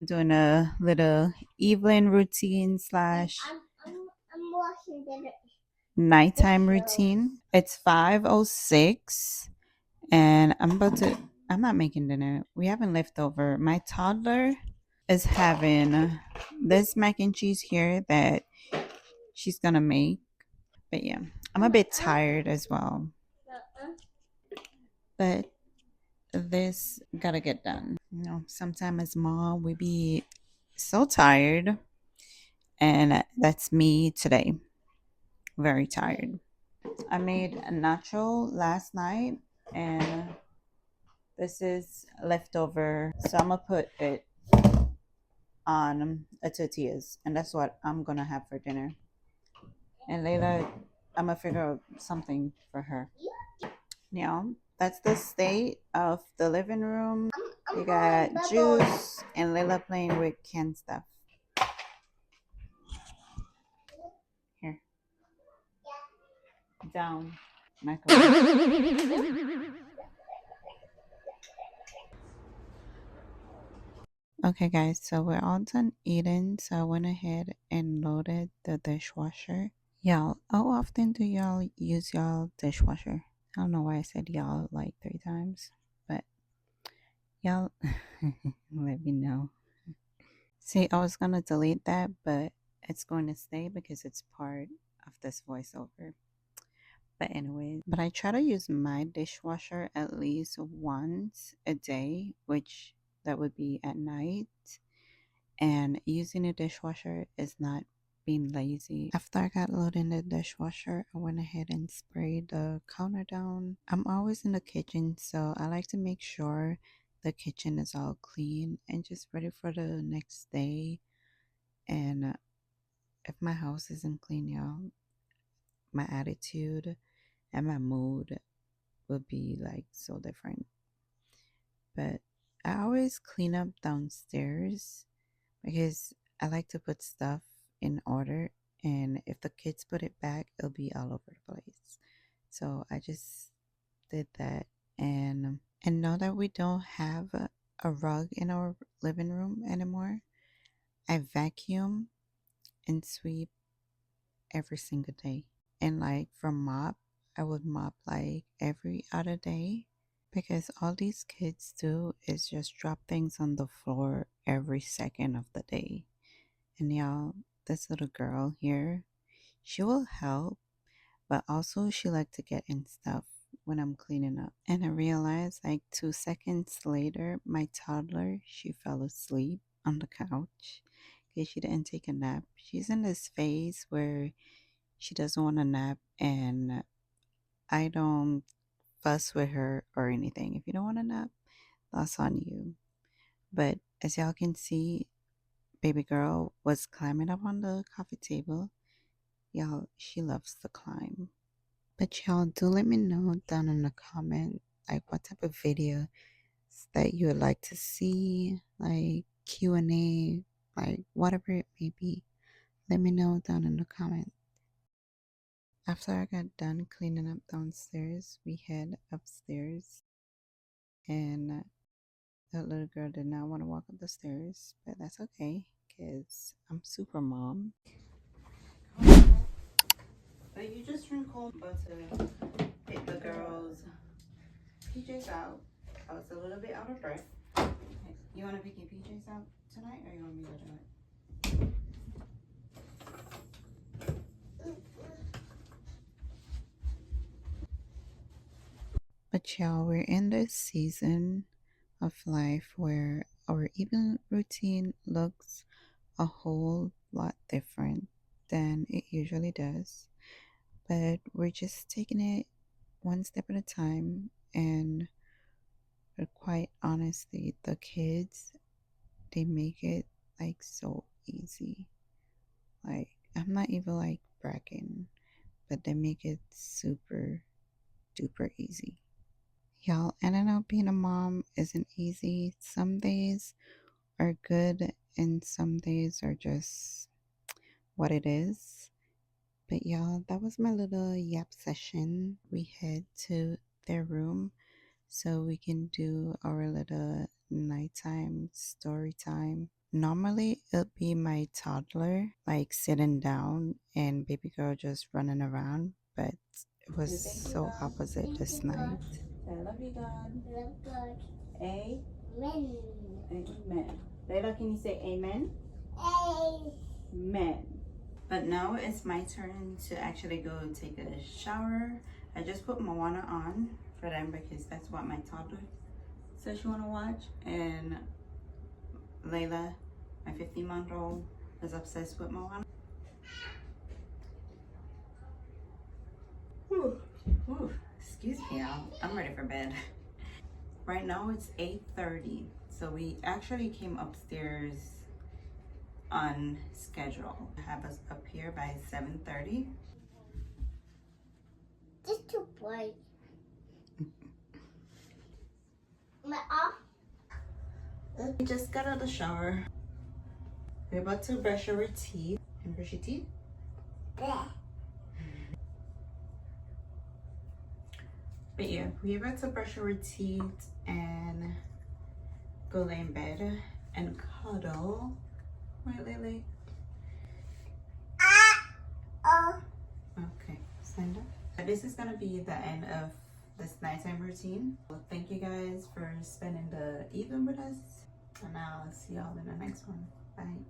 doing a little evening routine slash I'm washing the nighttime dishes. routine. It's 5:06 and I'm not making dinner. We having leftover. My toddler is having this mac and cheese here that she's gonna make. But yeah, I'm a bit tired as well. But this gotta get done. Sometime as mom we be so tired, and that's me today. Very tired. I made a nacho last night, and this is leftover. So I'm gonna put it on a tortillas, and that's what I'm gonna have for dinner. And Layla, I'm gonna figure out something for her. Yeah, that's the state of the living room. You got juice and Layla playing with canned stuff. Here, down, microwave. Okay, guys, so we're all done eating. So I went ahead and loaded the dishwasher. Y'all, how often do y'all use y'all dishwasher? I don't know why I said y'all like 3 times, but y'all let me know. See, I was gonna delete that, but it's going to stay because it's part of this voiceover. But anyway, but I try to use my dishwasher at least once a day, which that would be at night. And using a dishwasher is not being lazy. After I got loaded in the dishwasher, I went ahead and sprayed the counter down. I'm always in the kitchen, so I like to make sure the kitchen is all clean and just ready for the next day. And if my house isn't clean, y'all, my attitude and my mood will be like so different. But I always clean up downstairs because I like to put stuff in order, and if the kids put it back, it'll be all over the place. So I just did that, and now that we don't have a rug in our living room anymore, I vacuum and sweep every single day. And like for mop, I would mop like every other day because all these kids do is just drop things on the floor every second of the day. And y'all, this little girl here, she will help, but also she like to get in stuff when I'm cleaning up. And I realized like 2 seconds later, my toddler, she fell asleep on the couch because she didn't take a nap. She's in this phase where she doesn't want to nap, and I don't fuss with her or anything. If you don't want to nap, that's on you. But as y'all can see, baby girl was climbing up on the coffee table. Y'all, she loves to climb. But y'all do let me know down in the comment like what type of video that you would like to see, like Q&A, like whatever it may be. Let me know down in the comment. After I got done cleaning up downstairs, we head upstairs, and that little girl did not want to walk up the stairs, but that's okay because I'm super mom. But you just drink cold butter, pick the girls' PJs out. I was a little bit out of breath. You want to pick your PJs out tonight, or you want me to do it? But y'all, we're in this season of life where our evening routine looks a whole lot different than it usually does. But we're just taking it one step at a time, and quite honestly, the kids, they make it like so easy. Like, I'm not even like bragging, but they make it super duper easy. Y'all, and I know being a mom isn't easy. Some days are good, and some days are just what it is. But y'all, that was my little yap session. We head to their room so we can do our little nighttime story time. Normally, it'll be my toddler like sitting down and baby girl just running around, but it was so opposite this night. I love you, God. Love God. Amen. Amen. Layla, can you say amen? Amen. But now it's my turn to actually go take a shower. I just put Moana on for them because that's what my toddler says she want to watch. And Layla, my 15-month-old, is obsessed with Moana. Whew. Whew. Excuse me, I'm ready for bed. Right now it's 8:30, so we actually came upstairs on schedule. Have us up here by 7:30. Just too bright. My off. We just got out of the shower. We're about to brush our teeth. And brush your teeth? Bleh. But yeah, we're about to brush our teeth and go lay in bed and cuddle. Right, Lily? Oh. Okay, stand up. This is gonna be the end of this nighttime routine. Well, thank you guys for spending the evening with us, and I'll see y'all in the next one. Bye.